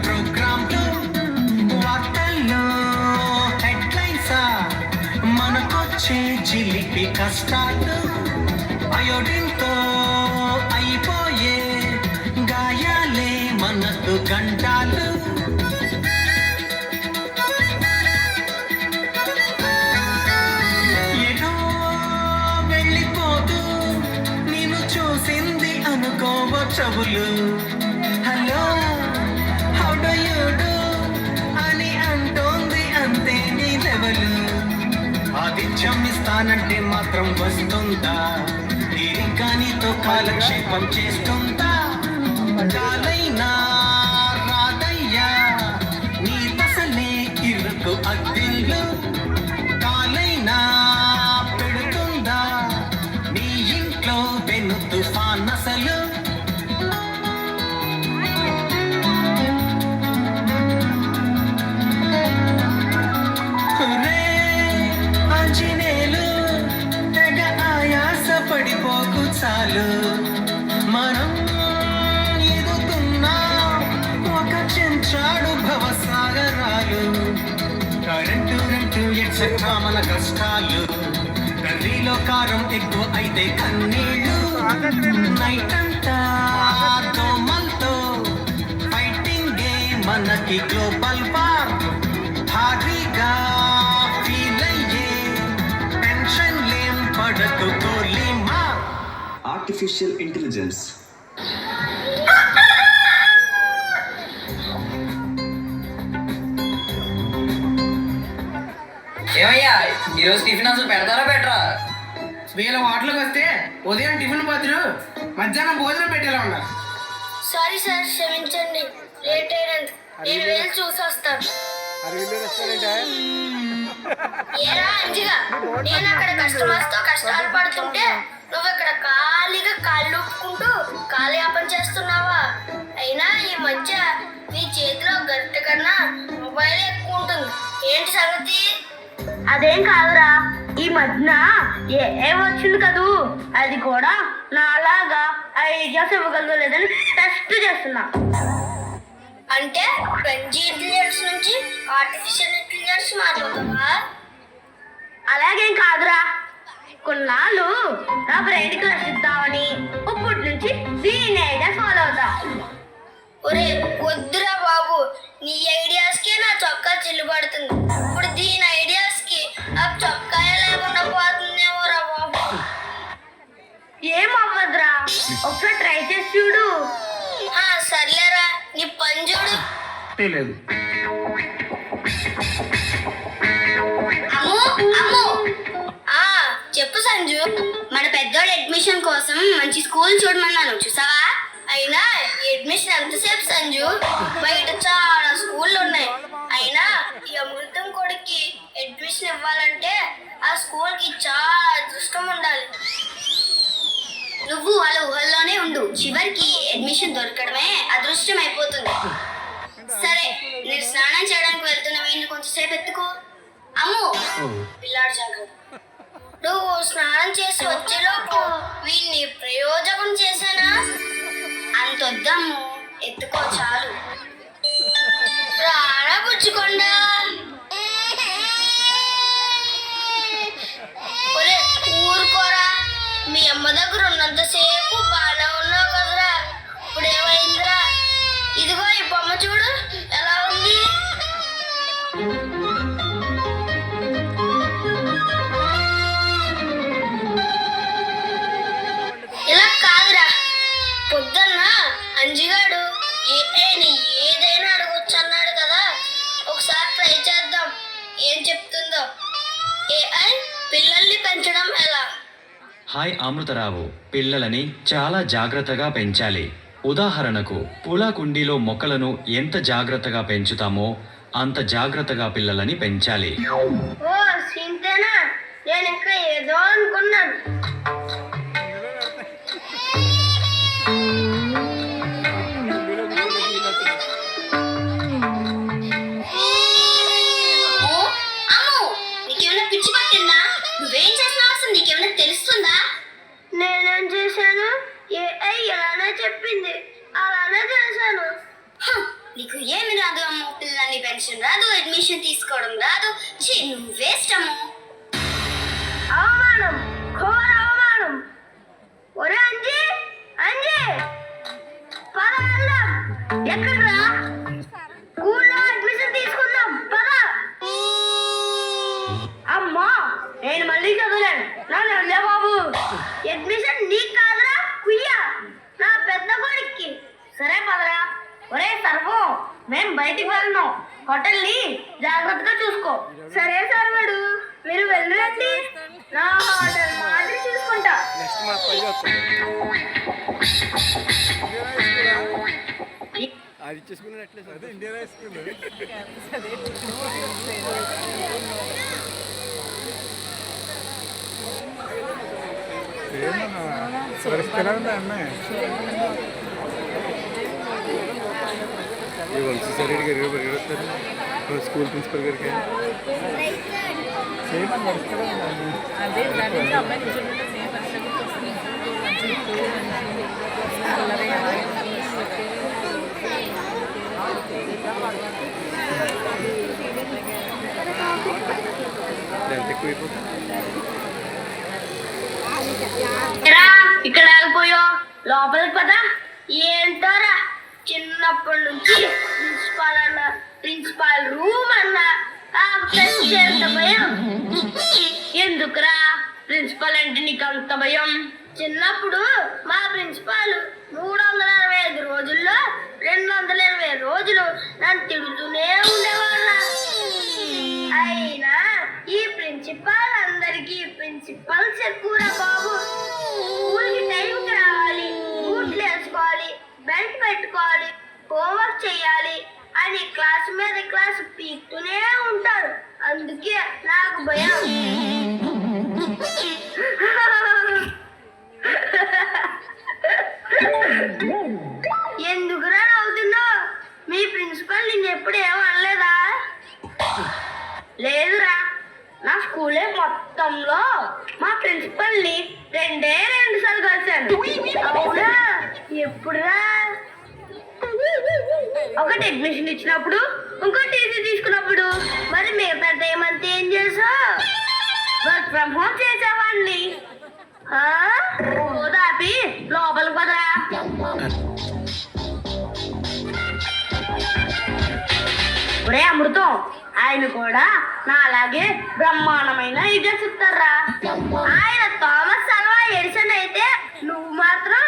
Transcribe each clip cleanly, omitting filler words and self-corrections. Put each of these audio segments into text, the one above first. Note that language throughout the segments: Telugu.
ప్రోగ్రాంలు వార్తల్లో హెడ్లైన్సా మనకొచ్చే చిలిపి కష్టాలు అయోడిన్తో అయిపోయే గాయాలే మనకు గంటాలు ఏదో వెళ్ళిపోతూ నేను చూసింది అనుకోవ చెవులు hello how do you do అని అంటోంది అంతే నీ లెవెలు ఆతిథ్యం ఇస్తానంటే మాత్రం వస్తుందా తీరిక నీతో కాలక్షేపం చేస్తుందా కాలైనా రాదయ్యా నీ దశలే ఇరుకు అద్దిల్లు కాలైనా పెడుతుందా నీ ఇంట్లో వెను తుఫాన్ అసలు రే ఆంజనేయులు తెగ ఆయాస పడిపోకు చాలు మనం ఎదుగుతున్నాం ఒక చెంచాడు భవసాగరాలు కరెంటు రెంటు ఎట్సెట్రా మన కష్టాలు కర్రీలో కారం ఎక్కువ అయితే కన్నీళ్ళు నైట్ అంతా దోమలతో ఫైటింగ్ మనకి గ్లోబల్ వార్ భారీగా ఫీల్ అయ్యే టెన్షన్ లేం పడకు కోలీమా ఆర్టిఫిషియల్ ఇంటెలిజెన్స్. ఏమయ్యా ఈరోజు టిఫిన్ అసలు పెడతారా పెట్టరా? వీళ్ళ హోటల్కి వస్తే ఉదయం టిఫిన్ బదులు మధ్యాహ్నం భోజనం పెట్టేలా ఉన్నారు. సారీ సార్, క్షమించండి, లేట్ అయినందుకు. నేను వెళ్ళి చూసి వస్తాను. ఏరా అంజిగా, నేను అక్కడ కస్టమర్స్ తో కష్టాలు పడుతుంటే నువ్వు ఇక్కడ ఖాళీగా కాళ్ళు ఊపుకుంటూ కాలయాపన చేస్తున్నావా? అయినా ఈ మధ్య నీ చేతిలో గరిట కన్నా మొబైల్ ఎక్కువ ఉంటుంది. ఏంటి సంగతి? అదేం కాదురా, ఈ మధ్యన ఏ వచ్చింది కదూ, అది కూడా నాలాగా ఐడియాస్ ఇవ్వగలదు లేదని టెస్ట్ చేస్తున్నా. అంటే ట్వంటీ ఇంటెలిజెన్స్ నుంచి ఆర్టిఫిషియల్ ఇంటెలిజెన్స్ మాట్లాడుతావా? అలాగేం కాదురా, కొన్నాళ్ళు నా బ్రెయిన్కి రచిద్దామని ఇప్పటి నుంచి దీని ఐడియాస్ ఫాలో అవుతా. ఒరే వద్దురా బాబు, నీ ఐడియాస్కే నా చొక్కా చిల్లుపడుతుంది. ఇప్పుడు దీని ఐడియాస్కి ఆ చొక్కా లేకుండా పోతుందేమోరా బాబు. ఏమవ్వదురా, ఒకసారి ట్రై చేసి చూడు. సర్లేరా, నీ పని చూడు. తెలియదు. చెప్పు సంజు, మన పెద్దోడు అడ్మిషన్ కోసం మంచి స్కూల్ చూడమన్నాను, చూసావా? అయినా అడ్మిషన్ ఎంతసేపు సంజు? బయట చాలా స్కూళ్ళు ఉన్నాయి. అయినా ఈ అమృతం కొడుక్కి అడ్మిషన్ ఇవ్వాలంటే ఆ స్కూల్కి చాలా అదృష్టం ఉండాలి. నువ్వు వాళ్ళ ఊహల్లోనే ఉండు, చివరికి అడ్మిషన్ దొరకడమే అదృష్టం అయిపోతుంది. సరే, నేను స్నానం చేయడానికి వెళ్తున్నా, వీడిని కొంచెంసేపు ఎత్తుకో. అమ్ము పిల్లాడు జాగ్రత్త. నువ్వు స్నానం చేసి వచ్చేలోపు వీడిని ప్రయోజకం చేశానా? అంతొద్దమ్ము, ఎత్తుకో చాలు. రారా పుచ్చుకొండా. ఒరే ఊరుకోరా, మీ అమ్మ దగ్గర ఉన్నంతసేపు బాగా ఉన్నావు కదరా, ఇప్పుడు ఏమైందిరా? ఇదిగో ఈ బొమ్మ చూడు ఎలా ఉంది. ఇలా కాదురా, పొద్దున్న అంజిగాడు ఏదైనా అడగొచ్చు అన్నాడు కదా, ఒకసారి ట్రై చేద్దాం ఏం చెప్తుందో. ఏఐ పిల్లల్ని పెంచడం ఎలా? హాయ్ అమృతరావు, పిల్లలని చాలా జాగ్రత్తగా పెంచాలి. ఉదాహరణకు పూల కుండీలో మొక్కలను ఎంత జాగ్రత్తగా పెంచుతామో అంత జాగ్రత్తగా పిల్లలని పెంచాలి. ఓ సింతేనా, నేను ఇంకా ఏదో అనుకున్నాను. నీకేమైనా పిచ్చి పట్టిందా? నువ్వేం చేస్తున్నావు అసలు నీకేమైనా తెలుస్తుందా? నేనేం చేశాను? ఏఐ ఎలానే చెప్పింది, అలానే చేశాను. నీకు నీకు ఏమి రాదు అమ్ము, పిల్లల్ని పెన్షన్ రాదు, అడ్మిషన్ తీసుకోవడం రాదు. ఛీ, నువ్వు వేస్ట్ అమ్ము. అవమానం, ఘోర అవమానం. ఒరే అంజీ, అంజీ, పద వెళ్దాం. ఎక్కడ్రా? స్కూల్లో అడ్మిషన్ తీసుకుందాం, పద. అమ్మా, నేను మళ్ళీ చదవలేను, నన్ను వదిలే బాబు. అడ్మిషన్ నీకు కాదురా, కుయ్యా, నా పెద్ద కొడుక్కి. సరే పదరా. ఒరే సర్వం, మేం బయటికి వెళ్తున్నాం, హోటల్ని జాగ్రత్తగా చూసుకో. సరే సర్వడు, మీరు వెళ్ళండి, నా హోటల్ మాదిరి చూసుకుంటా. అది ఇచ్చేసుకున్నట్లే సార్, ఇండియన్ హై స్కూల్. పరిస్థితి అమ్మాయి ఈ వంశీసారి గారు పరిగెడతారు స్కూల్ ప్రిన్సిపల్ గారికి. అదే దాని నుంచి అమ్మాయి నిజంగా సేమ్ పరిస్థితికి వస్తుంది. ఇక్కడ ఆగిపోయో, లోపలికి పద. ఏంటోరా, చిన్నప్పటి నుంచి ప్రిన్సిపాల్ అన్న, ప్రిన్సిపాల్ రూమ్ అన్న ఎంత భయం. ఎందుకురా ప్రిన్సిపాల్ అంటే నీకు అంత భయం? చిన్నప్పుడు మా ప్రిన్సిపాల్ 365 రోజుల్లో 220 రోజులు నన్ను తిడుతూనే ఉండేవాళ్ళ. అయినా ఈ ప్రిన్సిపాల్ అందరికీ ప్రిన్సిపల్స్ ఎక్కువరా బాబు. స్కూల్కి టైంకి రావాలి, బూట్లు వేసుకోవాలి, బెల్ట్ పెట్టుకోవాలి, హోంవర్క్ చేయాలి అని క్లాస్ మీద క్లాస్ పీక్తూనే ఉంటారు. అందుకే నాకు భయం. ఎందుకురా నవ్వుతున్నావు? మీ ప్రిన్సిపల్ నిన్ను ఎప్పుడు ఏమనలేదా? లేదురా, నా స్కూలే మొత్తంలో మా ప్రిన్సిపల్ ని 2 సార్లు కలిశాను. అవునా? ఎప్పుడురా? ఒకటి అడ్మిషన్ ఇచ్చినప్పుడు, ఇంకో టీసీ తీసుకున్నప్పుడు. మరి మిగతా టైం అంతా ఏం చేసావు? వర్క్ ఫ్రమ్ హోమ్ చేసేవాడిని. దాపి లోపలికి పదరా. ఒరే అమృతం, ఆయన కూడా నా అలాగే బ్రహ్మాండమైన ఐడియాస్ ఇస్తారా. ఆయన థామస్ అల్వా ఎడిసన్ అయితే, నువ్వు మాత్రం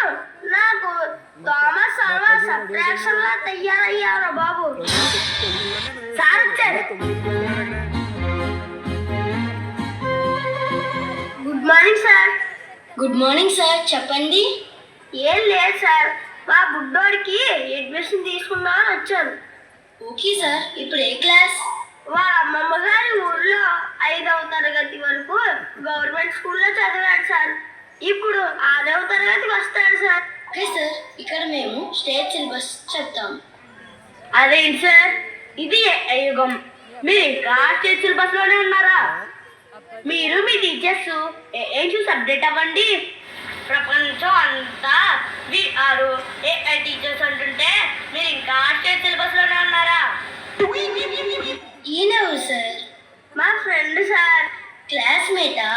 నాకు థామస్ అల్వా సబ్ట్రాక్షన్ లా తయారయ్యారా బాబు. సార్ వచ్చారు. Good morning sir. Good morning sir, చెప్పండి. ఏం లేదు సార్, మా బుడ్డోడికి అడ్మిషన్ తీసుకుందామని వచ్చాను. ఓకే సార్, ఇప్పుడు ఏ క్లాస్? వాళ్ళ అమ్మమ్మ గారి ఊర్లో 5వ తరగతి వరకు గవర్నమెంట్ స్కూల్లో చదివాడు సార్. ఇప్పుడు 6వ తరగతికి వస్తాడు సార్. ఓకే సార్, ఇక్కడ మేము స్టేట్ సిలబస్ చెప్తాం. అదేంటి సార్, ఇది యుగం, మీరు ఇంకా స్టేట్ సిలబస్ లోనే ఉన్నారా? మీరు మీ టీచర్స్ ఏంటి సబ్జెక్ట్ అవ్వండి. ప్రపంచం అంతా వీఆరు ఏఐ టీచర్స్ అంటుంటే మీరు ఇంకా స్టేట్ సిలబస్ లోనే ఉన్నారా? ఈయనెవరు సార్? మా ఫ్రెండ్ సార్. క్లాస్మేటా?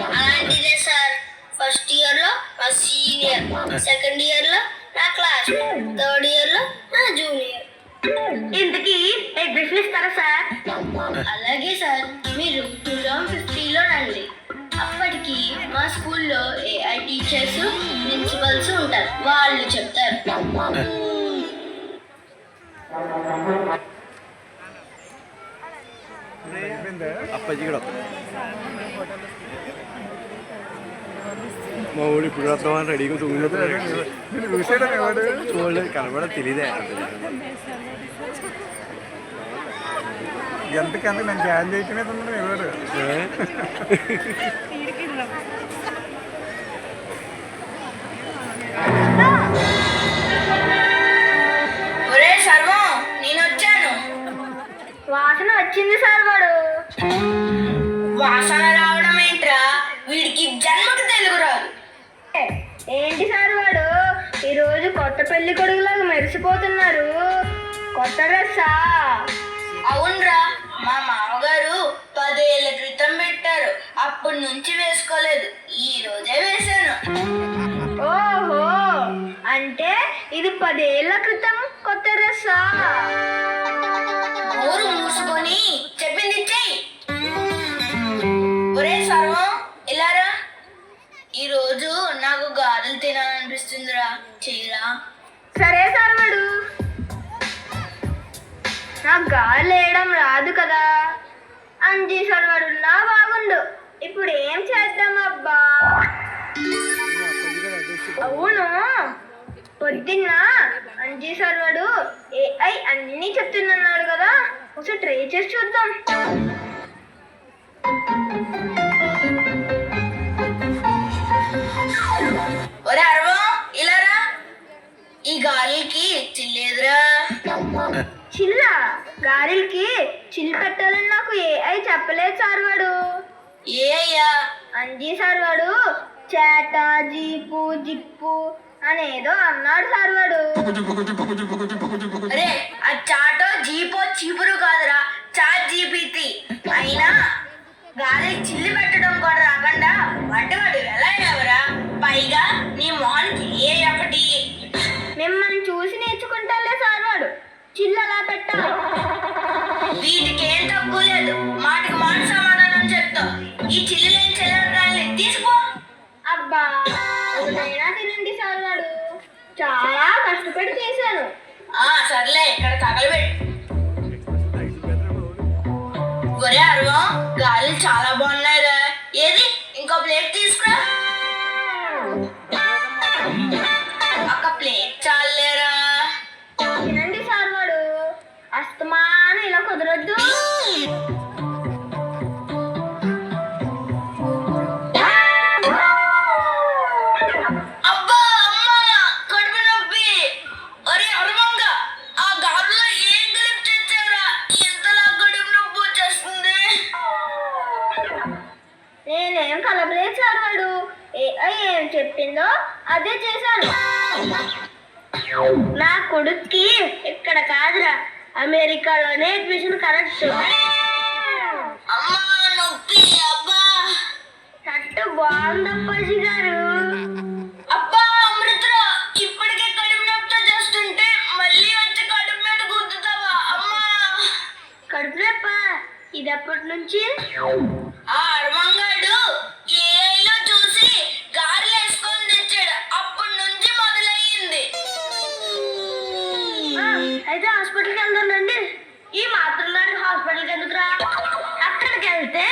అలాంటిదే సార్. ఫస్ట్ ఇయర్ లో నా సీనియర్, సెకండ్ ఇయర్ లో నా క్లాస్, థర్డ్ ఇయర్ లో నా జూనియర్. ఇంతకీ అడ్మిషన్ ఇస్తారా సార్? అలాగే సార్, మీరు 2050లో రండి. అప్పటికి మా స్కూల్లో ఏఐ టీచర్స్, ప్రిన్సిపల్స్ ఉంటారు, వాళ్ళు చెప్తారు. అప్పాజీ కూడా మా ఊడు ఇప్పుడు వస్తామని రెడీగా చూడలేదు, కనబడ తెలియదే. ఎంతకంత నేను జాయిన్ చేయటమే ఎవరు ఒరే సర్వం, నేను వచ్చాను. వాసన వచ్చింది సార్. వాడు వాసన రావడం ఏంట్రా? వీడికి జన్మకు తెలుగు రాదు. ఏంటి సార్ వాడు ఈరోజు కొత్త పెళ్లి కొడుకులాగా మెరిసిపోతున్నారు? కొత్త డ్రెస్సా? అవునరా, మా మామగారు 10 ఏళ్ల క్రితం పెట్టారు. అప్పటి నుంచి వేసుకోలేదు. ఈ రోజే వేశాను. ఓహో, అంటే ఇది 10 ఏళ్ల క్రితం కొత్త డ్రెస్సా? ఊరు మూసుకొని చెప్పింది చెయ్యి. ఒరే సర్వం, ఇలారా. ఈరోజు నాకు గారెలు తినాలనిపిస్తుందిరా, చెయ్యరా. సరే సర్వడు, నాకు గారెలు వేయడం రాదు కదా. అంజీ సర్వడున్నా బాగుండు. ఇప్పుడు ఏం చేద్దాం అబ్బా? అవును, పొద్దున్న అంజీ సర్వడు ఏఐ అన్నీ చెప్తున్నాడు కదా, ఒకసారి ట్రై చేసి చూద్దాం. ఒరే అరవం, ఇలారా. ఈ గాలికి చిల్లేదురా. చిల్ల? గాలికి చిల్లు పెట్టాలని నాకు ఏఐ చెప్పలేదు సార్వాడు. ఏయ్యా, అంజీ సార్వాడు చేట, జీపు, జిప్పు అనేదో అన్నాడు సార్వాడు. అరే, ఆ చాటో జీపో చీపురు కాదురా, చాట్ జీపీటీ. అయినా గాలి చిల్లు పెట్టడం కూడా రాకుండా వాడు ఎలా ఎవరా? పైగా నీ మొహానికి ఏ ఒకటి. మిమ్మల్ని చూసి నేర్చుకుంటాలే సార్వాడు చిల్లు ఎలా పెట్టాలి. వీటికి ఏం తక్కువ లేదు, మాటకి మాట సమాధానం చెప్తావు. ఈ చిల్లు లేని చెల్లెల్ని తీసుకో. అబ్బా, ఒకటైనా తినండి సార్వాడు, చాలా కష్టపడి చేశాను. సర్లే, ఇక్కడ తగలబెట్టు. ఒరే అరవం, గాలి చాలా బాగున్నాయిరా. ఏది ఇంకో ప్లేట్ తీసుకురా. ఒక ప్లేట్ చాలేరా. తినండి సార్వాడు, అస్తమానం ఇలా కుదరొద్దు. అబ్బా, అమ్మా, కడుపు నొప్పి. ఒరే అరవంగా, ఆ గాలిలో ఏం కలిపి తెచ్చావురా? ఎంతలా కడుపు నొప్పి వచ్చేస్తుంది. నేనేం కలపలేదు సార్వాడు, ఏఐ ఏం చెప్పిందో అదే చేశాను. నా కొడుక్కి ఇక్కడ కాదురా, అమెరికాలోనే అడ్మిషన్ కరెక్ట్. అమ్మా నొప్పి. అబ్బా, కట్టు బాగుందప్పాజీ గారు. అబ్బా అమృతరా, ఇప్పటికే కడుపు నొప్పితో చేస్తుంటే మళ్ళీ వచ్చి కడుపు మీద గుద్దుతావా? అమ్మా, కడుపు నొప్ప ఇది ఎప్పటి నుంచి? ఆ అర్మంగాడు ఏఐలో చూసి గారెలు వేసుకొని తెచ్చాడు, అప్పటి నుంచి మొదలయ్యింది. అయితే హాస్పిటల్కి వెళ్దానండి. ఈ మాత్రం హాస్పిటల్కి ఎందుకురా? అక్కడికి వెళ్తే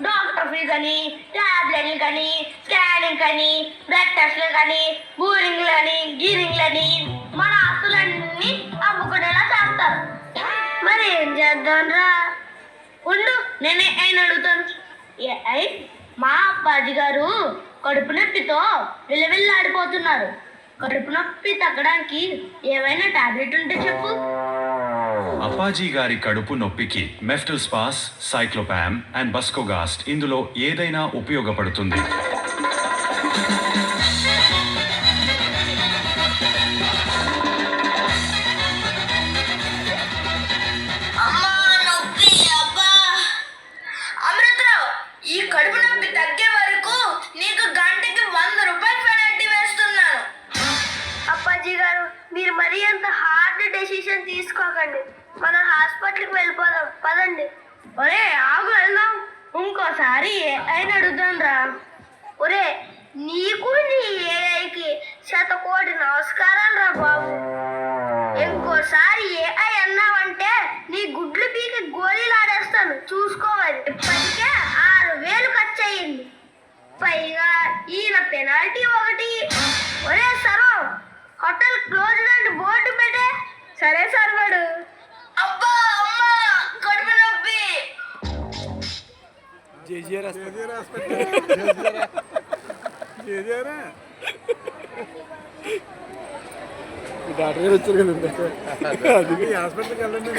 డాక్టర్ ఫీజు అని, టాబ్లెట్లు కానీ, స్కానింగ్ కానీ, బ్లడ్ టెస్ట్లు కానీ, బూరింగ్లు అని, గీరింగ్లు అని మన ఆస్తులన్నీ అమ్ముకునేలా చేస్తారు. మరి ఏం చేద్దాం రా? ఉండు, నేనే ఆయన అడుగుతాను. ఏఐ, మా అప్పాజీ గారు కడుపు నొప్పితో విలవిల్లాడిపోతున్నారు. కడుపు నొప్పి తగ్గడానికి ఏమైనా టాబ్లెట్ ఉంటే చెప్పు. అప్పాజీ గారి కడుపు నొప్పికి మెఫ్టల్స్పాస్, సైక్లోపామ్ అండ్ బస్కోగాస్ట్ ఇందులో ఏదైనా ఉపయోగపడుతుంది. ఈ కడుపు నొప్పి తగ్గే వరకు నీకు గంటకి 100 రూపాయలు పెనాల్టీ వేస్తున్నాను. అప్పాజీ గారు, మీరు మరీ అంత హార్డ్ డెసిషన్ తీసుకోకండి. మనం హాస్పిటల్కి వెళ్ళిపోదాం, పదండి. ఒరే ఆగు, వెళ్దాం. ఇంకోసారి ఏఐని అడుగుదాం రా. ఒరే, నీకు నీ ఏఐకి 100 కోటి నమస్కారాలు రా బాబు. ఇంకోసారి ఏఐ అన్నావంటే నీ గుడ్లు పీకి గోళీలు ఆడేస్తాను, చూసుకోవాలి. ఇప్పటికే 6,000 ఖర్చు అయ్యింది, పైగా ఈయన పెనాల్టీ ఒకటి. ఒరే సర్వం, హోటల్ క్లోజ్ అని బోర్డు పెట్టే. సరే సర్వాడు. అబ్బా అమ్మా, కడుపు నొప్పి. డాక్టర్ గారు వచ్చారు కదండి, అందుకే హాస్పిటల్కి వెళ్ళండి.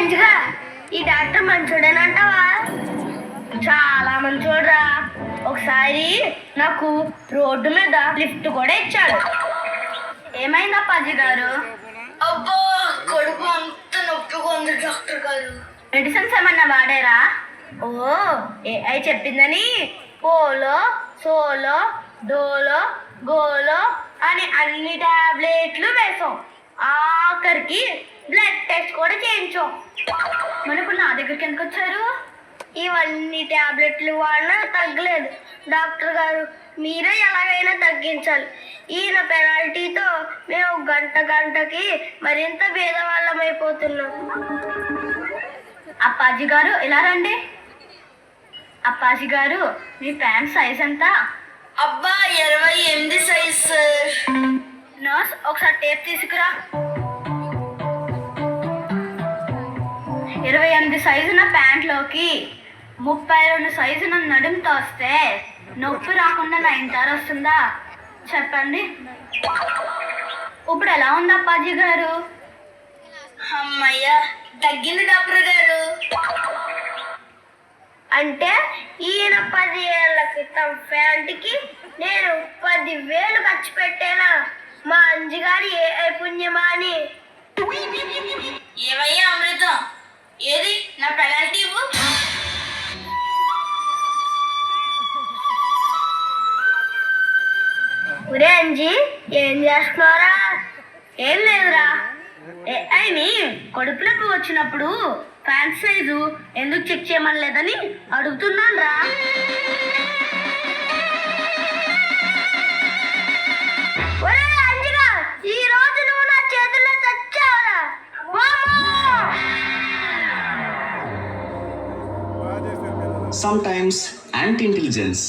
అంజిగా ఈ డాక్టర్ మంచోడేనంటావా? చాలా మంచోడ్రా. ఒకసారి నాకు రోడ్డు మీద లిఫ్ట్ కూడా ఇచ్చాడు. ఏమైందా అప్పాజీ గారు? అబ్బా కడుపు అంత నొప్పిగా ఉంది డాక్టర్ గారు. మెడిసిన్స్ ఏమన్నా వాడారా? ఓ ఏఐ చెప్పిందని పోలో సోలో డోలో గోలో అని అన్ని టాబ్లెట్లు వేసాం. ఆఖరికి బ్లడ్ టెస్ట్ కూడా చేయించాం. మరి ఇప్పుడు నా దగ్గరికి ఎందుకు వచ్చారు? ఇవన్నీ టాబ్లెట్లు వాడినా తగ్గలేదు డాక్టర్ గారు. మీరే ఎలాగైనా తగ్గించాలి. ఈయన పెనాల్టీతో మేము గంటకి మరింత భేదవాళ్ళం అయిపోతున్నాం. అప్పాజీ గారు ఇలా రండి. అప్పాజీ గారు మీ ప్యాంట్ సైజ్ ఎంత? అబ్బా 28 సైజ్ సార్. నర్స్ ఒకసారి టేప్ తీసుకురా. 28 సైజున ప్యాంట్లోకి 32 సైజున నడుముతో వస్తే నొప్పి రాకుండా 9 వస్తుందా చెప్పండి. ఇప్పుడు ఎలా ఉంది అప్పాజీ గారు? అమ్మయ్యా తగ్గింది డాక్టర్ గారు. అంటే ఈయన 10 ఏళ్ల క్రితం ప్యాంటుకి నేను 10,000 ఖర్చు పెట్టేలా మా అంజిగారి ఏ పుణ్యమా అని. ఏమయ్యా అమృతం, ఏది నా పెనాల్టీ ఇవ్వు. ఒరే అంజీ ఏం చేస్తున్నారా? ఏం లేదురా, ఏఐని కడుపులోకి వచ్చినప్పుడు ప్యాంట్ సైజు ఎందుకు చెక్ చేయమనలేదని అడుగుతున్నాను రా. ఈ రోజు నువ్వు నా చేతుల్లో చచ్చావరా? Sometimes anti-intelligence